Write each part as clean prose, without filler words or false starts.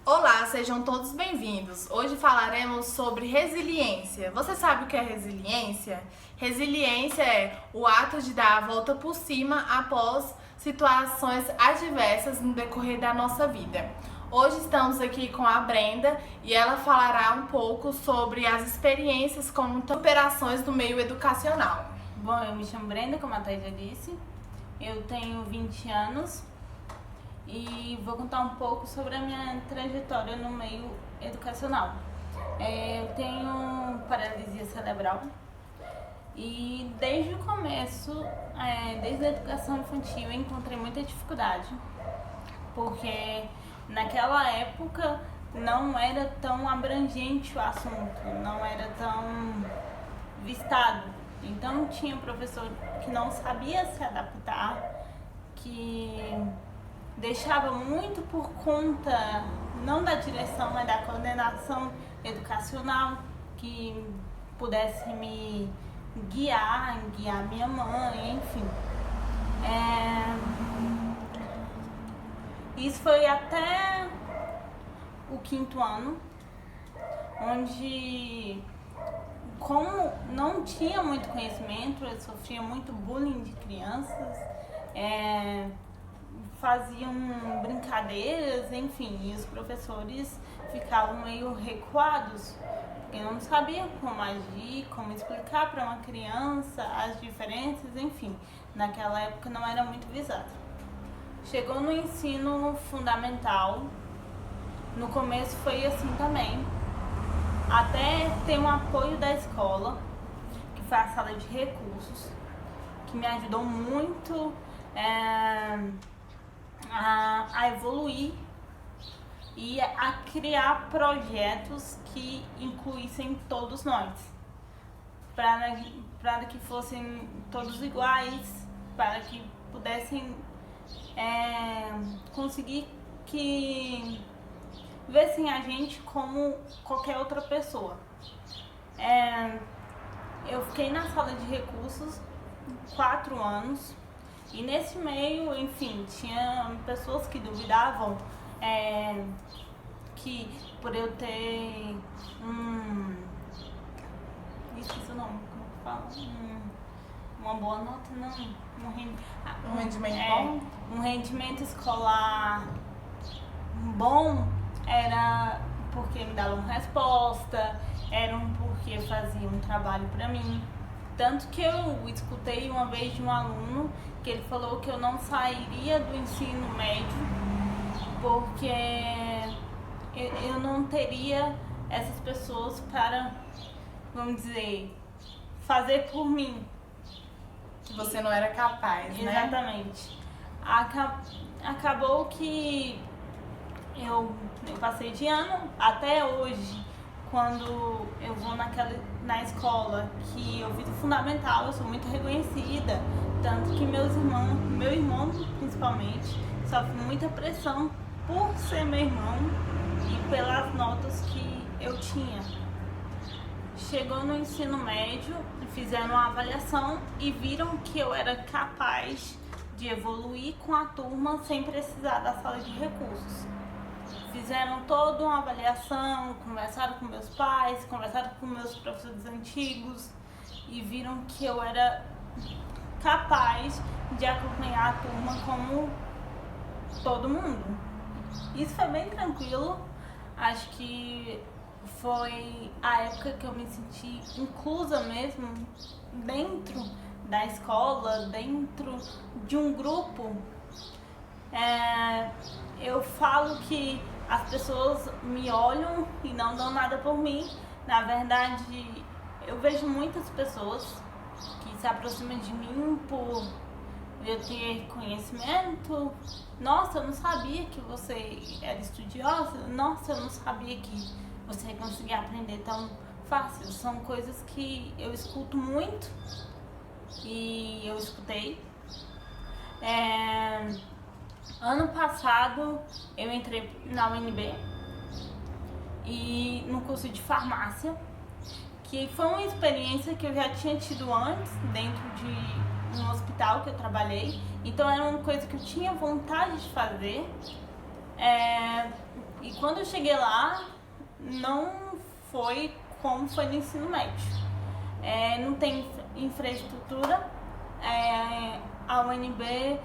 Olá, sejam todos bem-vindos. Hoje falaremos sobre resiliência. Você sabe o que é resiliência? Resiliência é o ato de dar a volta por cima após situações adversas no decorrer da nossa vida. Hoje estamos aqui com a Brenda e ela falará um pouco sobre as experiências com operações no meio educacional. Bom, eu me chamo Brenda, como a Thay já disse. Eu tenho 20 anos e vou contar um pouco sobre a minha trajetória no meio educacional. Eu tenho paralisia cerebral e desde o começo, desde a educação infantil, eu encontrei muita dificuldade, porque naquela época não era tão abrangente o assunto, não era tão vistado. Então tinha professor que não sabia se adaptar, que deixava muito por conta, não da direção, mas da coordenação educacional, que pudesse me guiar minha mãe, enfim. Isso foi até o 5º ano, onde, como não tinha muito conhecimento, eu sofria muito bullying de crianças, faziam brincadeiras, enfim, e os professores ficavam meio recuados, porque não sabiam como agir, como explicar para uma criança as diferenças, enfim, naquela época não era muito visado. Chegou no ensino fundamental, no começo foi assim também, até ter um apoio da escola, que foi a sala de recursos, que me ajudou muito a evoluir e a criar projetos que incluíssem todos nós, para que fossem todos iguais, para que pudessem conseguir que vissem a gente como qualquer outra pessoa. Eu fiquei na sala de recursos 4 anos e nesse meio, enfim, tinha pessoas que duvidavam que por eu ter esqueci o nome, como que fala? Uma boa nota, não, Um rendimento bom? Um rendimento escolar bom era porque me davam resposta, eram porque faziam um trabalho para mim. Tanto que eu escutei uma vez de um aluno que ele falou que eu não sairia do ensino médio porque eu não teria essas pessoas para, vamos dizer, fazer por mim. Que você não era capaz, né? Exatamente. Acabou que eu passei de ano até hoje. Quando eu vou na escola, que eu vi do fundamental, eu sou muito reconhecida, tanto que meu irmão principalmente, sofre muita pressão por ser meu irmão e pelas notas que eu tinha. Chegou no ensino médio, fizeram uma avaliação e viram que eu era capaz de evoluir com a turma sem precisar da sala de recursos. Fizeram toda uma avaliação, conversaram com meus pais, conversaram com meus professores antigos e viram que eu era capaz de acompanhar a turma como todo mundo. Isso foi bem tranquilo, acho que foi a época que eu me senti inclusa mesmo dentro da escola, dentro de um grupo. Eu falo que as pessoas me olham e não dão nada por mim. Na verdade, eu vejo muitas pessoas que se aproximam de mim por eu ter conhecimento. Nossa, eu não sabia que você era estudiosa. Nossa, eu não sabia que você conseguia aprender tão fácil. São coisas que eu escuto muito e eu escutei. Ano passado eu entrei na UNB e no curso de farmácia, que foi uma experiência que eu já tinha tido antes dentro de um hospital que eu trabalhei, então era uma coisa que eu tinha vontade de fazer. E quando eu cheguei lá, não foi como foi no ensino médio. Não tem infraestrutura. A UNB,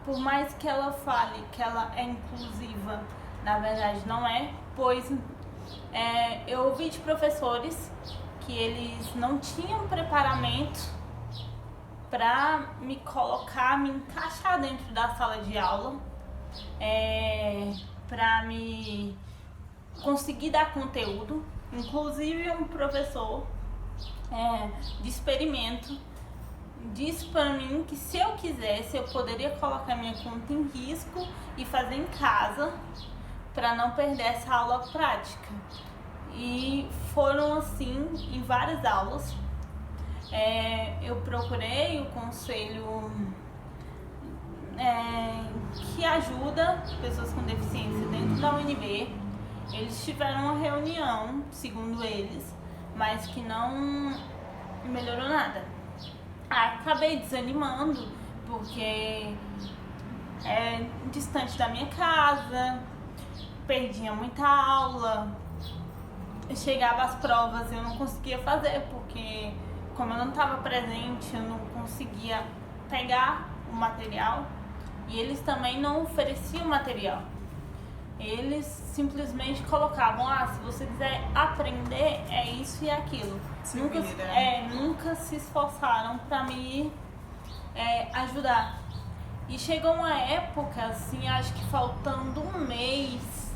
por mais que ela fale que ela é inclusiva, na verdade não é, pois eu ouvi de professores que eles não tinham preparamento para me colocar, me encaixar dentro da sala de aula, para me conseguir dar conteúdo. Inclusive um professor de experimento disse para mim que se eu quisesse eu poderia colocar minha conta em risco e fazer em casa para não perder essa aula prática. E foram assim em várias aulas. Eu procurei o conselho que ajuda pessoas com deficiência dentro da UNB. Eles tiveram uma reunião, segundo eles, mas que não melhorou nada. Acabei desanimando porque é distante da minha casa, perdia muita aula, chegava às provas eu não conseguia fazer porque como eu não estava presente eu não conseguia pegar o material e eles também não ofereciam material. Eles simplesmente colocavam, se você quiser aprender, é isso e aquilo. Nunca se esforçaram para me ajudar. E chegou uma época, assim, acho que faltando um mês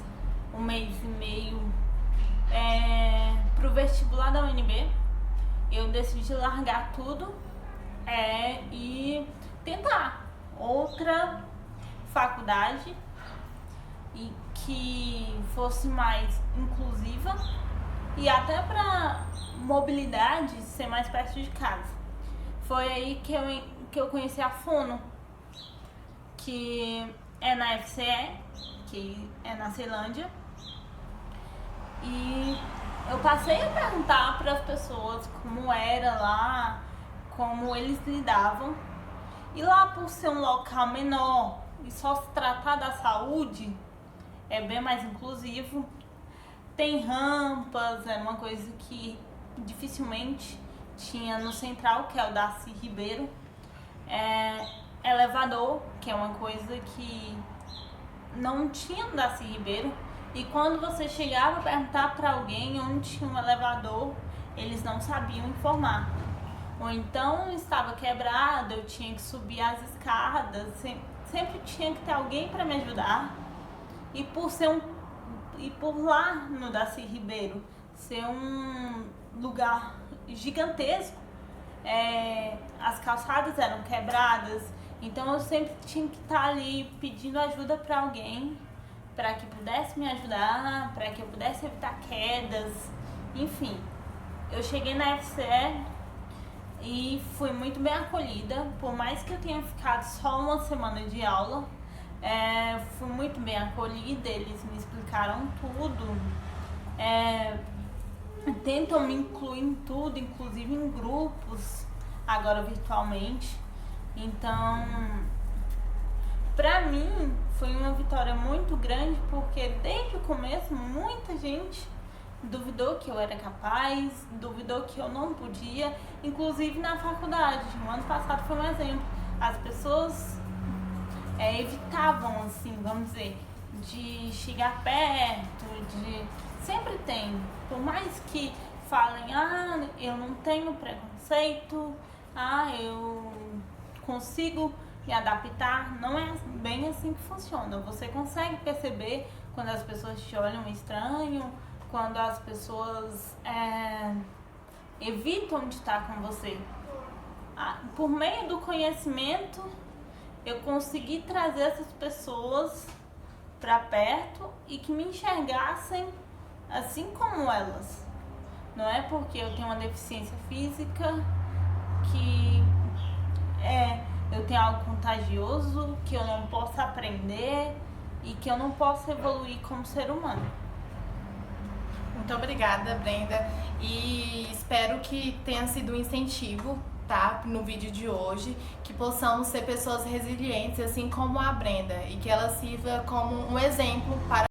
e meio pro vestibular da UNB, eu decidi largar tudo e tentar outra faculdade e que fosse mais inclusiva e até para mobilidade ser mais perto de casa. Foi aí que eu conheci a Fono, que é na FCE, que é na Ceilândia. E eu passei a perguntar para as pessoas como era lá, como eles lidavam. E lá, por ser um local menor e só se tratar da saúde, é bem mais inclusivo. Tem rampas, é uma coisa que dificilmente tinha no Central, que é o Darcy Ribeiro. Elevador, que é uma coisa que não tinha no Darcy Ribeiro. E quando você chegava a perguntar para alguém onde tinha um elevador, eles não sabiam informar. Ou então estava quebrado, eu tinha que subir as escadas, sempre tinha que ter alguém para me ajudar. E por lá no Darcy Ribeiro ser um lugar gigantesco, as calçadas eram quebradas, então eu sempre tinha que estar ali pedindo ajuda para alguém, para que pudesse me ajudar, para que eu pudesse evitar quedas, enfim. Eu cheguei na FCE e fui muito bem acolhida, por mais que eu tenha ficado só uma semana de aula, fui muito bem acolhida, eles me explicaram tudo, tentam me incluir em tudo, inclusive em grupos, agora virtualmente. Então, pra mim, foi uma vitória muito grande, porque desde o começo muita gente duvidou que eu era capaz, duvidou que eu não podia, inclusive na faculdade. No ano passado foi um exemplo. As pessoas evitavam, assim, vamos dizer, de chegar perto, sempre tem, por mais que falem, eu não tenho preconceito, eu consigo me adaptar, não é bem assim que funciona. Você consegue perceber quando as pessoas te olham estranho, quando as pessoas evitam de estar com você. Por meio do conhecimento, eu consegui trazer essas pessoas para perto e que me enxergassem assim como elas. Não é porque eu tenho uma deficiência física que eu tenho algo contagioso, que eu não posso aprender e que eu não posso evoluir como ser humano. Muito obrigada, Brenda, e espero que tenha sido um incentivo, tá, no vídeo de hoje, que possamos ser pessoas resilientes, assim como a Brenda, e que ela sirva como um exemplo para